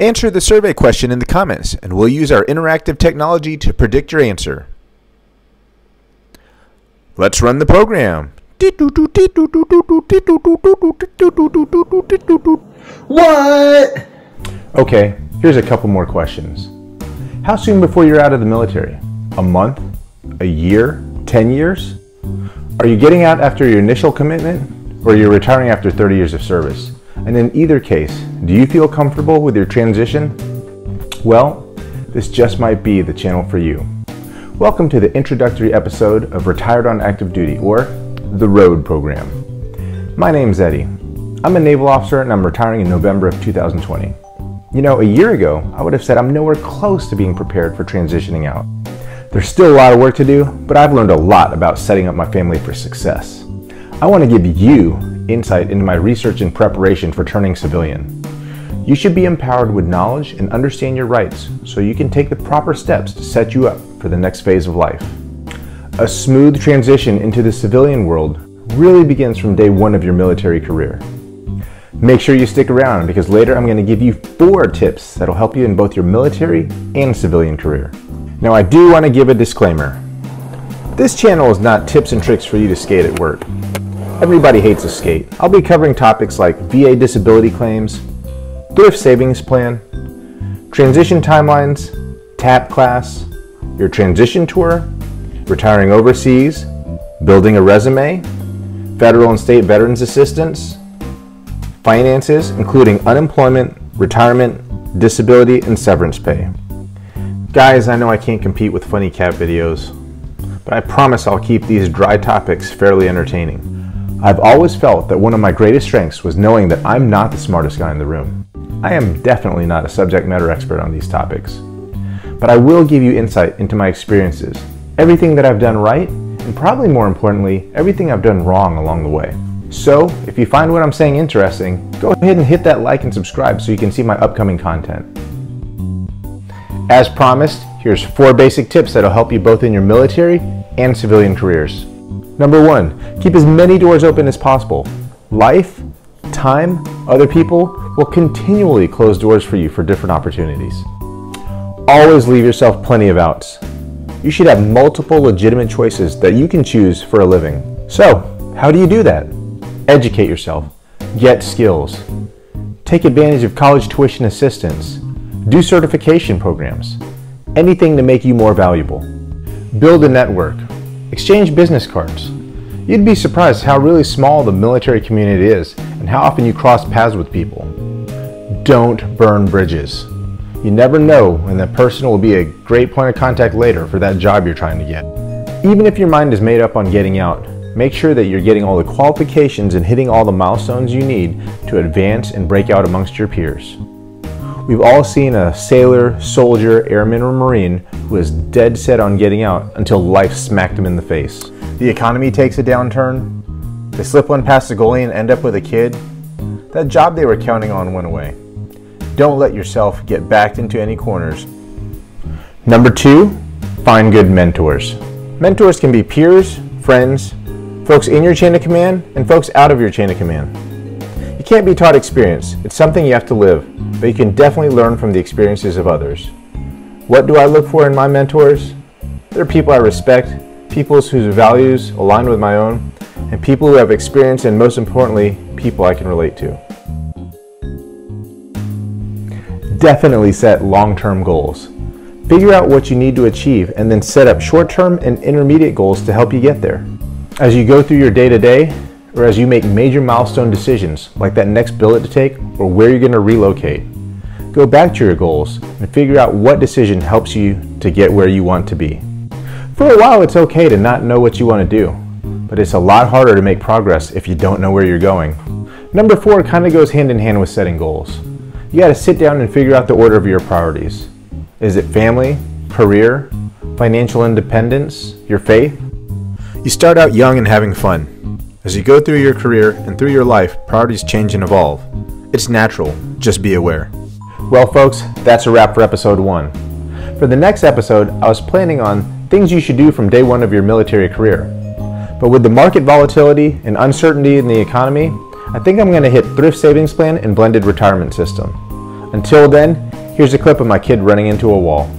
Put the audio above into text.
Answer the survey question in the comments, and we'll use our interactive technology to predict your answer. Let's run the program. What? Okay, here's a couple more questions. How soon before you're out of the military? A month? A year? 10 years? Are you getting out after your initial commitment, or you're retiring after 30 years of service? And in either case, do you feel comfortable with your transition? Well, this just might be the channel for you. Welcome to the introductory episode of Retired on Active Duty, or the ROAD program. My name's Eddie. I'm a naval officer and I'm retiring in November of 2020. You know, a year ago, I would have said I'm nowhere close to being prepared for transitioning out. There's still a lot of work to do, but I've learned a lot about setting up my family for success. I want to give you insight into my research and preparation for turning civilian. You should be empowered with knowledge and understand your rights so you can take the proper steps to set you up for the next phase of life. A smooth transition into the civilian world really begins from day one of your military career. Make sure you stick around because later I'm going to give you 4 tips that'll help you in both your military and civilian career. Now I do want to give a disclaimer. This channel is not tips and tricks for you to skate at work. Everybody hates a skate. I'll be covering topics like VA disability claims, thrift savings plan, transition timelines, TAP class, your transition tour, retiring overseas, building a resume, federal and state veterans assistance, finances, including unemployment, retirement, disability, and severance pay. Guys, I know I can't compete with funny cat videos, but I promise I'll keep these dry topics fairly entertaining. I've always felt that one of my greatest strengths was knowing that I'm not the smartest guy in the room. I am definitely not a subject matter expert on these topics, but I will give you insight into my experiences, everything that I've done right, and probably more importantly, everything I've done wrong along the way. So, if you find what I'm saying interesting, go ahead and hit that like and subscribe so you can see my upcoming content. As promised, here's 4 basic tips that'll help you both in your military and civilian careers. Number 1, keep as many doors open as possible. Life, time, other people will continually close doors for you for different opportunities. Always leave yourself plenty of outs. You should have multiple legitimate choices that you can choose for a living. So, how do you do that? Educate yourself. Get skills. Take advantage of college tuition assistance. Do certification programs. Anything to make you more valuable. Build a network. Exchange business cards. You'd be surprised how really small the military community is and how often you cross paths with people. Don't burn bridges. You never know when that person will be a great point of contact later for that job you're trying to get. Even if your mind is made up on getting out, make sure that you're getting all the qualifications and hitting all the milestones you need to advance and break out amongst your peers. We've all seen a sailor, soldier, airman, or marine who is dead set on getting out until life smacked him in the face. The economy takes a downturn, they slip one past the goalie and end up with a kid. That job they were counting on went away. Don't let yourself get backed into any corners. Number 2, find good mentors. Mentors can be peers, friends, folks in your chain of command, and folks out of your chain of command. You can't be taught experience. It's something you have to live, but you can definitely learn from the experiences of others. What do I look for in my mentors? They're people I respect, people whose values align with my own, and people who have experience, and most importantly, people I can relate to. Definitely set long-term goals. Figure out what you need to achieve and then set up short-term and intermediate goals to help you get there. As you go through your day-to-day, or as you make major milestone decisions like that next billet to take or where you're going to relocate, go back to your goals and figure out what decision helps you to get where you want to be. For a while it's okay to not know what you want to do, but it's a lot harder to make progress if you don't know where you're going. Number 4 kind of goes hand in hand with setting goals. You got to sit down and figure out the order of your priorities. Is it family, career, financial independence, your faith? You start out young and having fun. As you go through your career and through your life, priorities change and evolve. It's natural, just be aware. Well folks, that's a wrap for episode 1. For the next episode, I was planning on things you should do from day 1 of your military career. But with the market volatility and uncertainty in the economy, I think I'm going to hit thrift savings plan and blended retirement system. Until then, here's a clip of my kid running into a wall.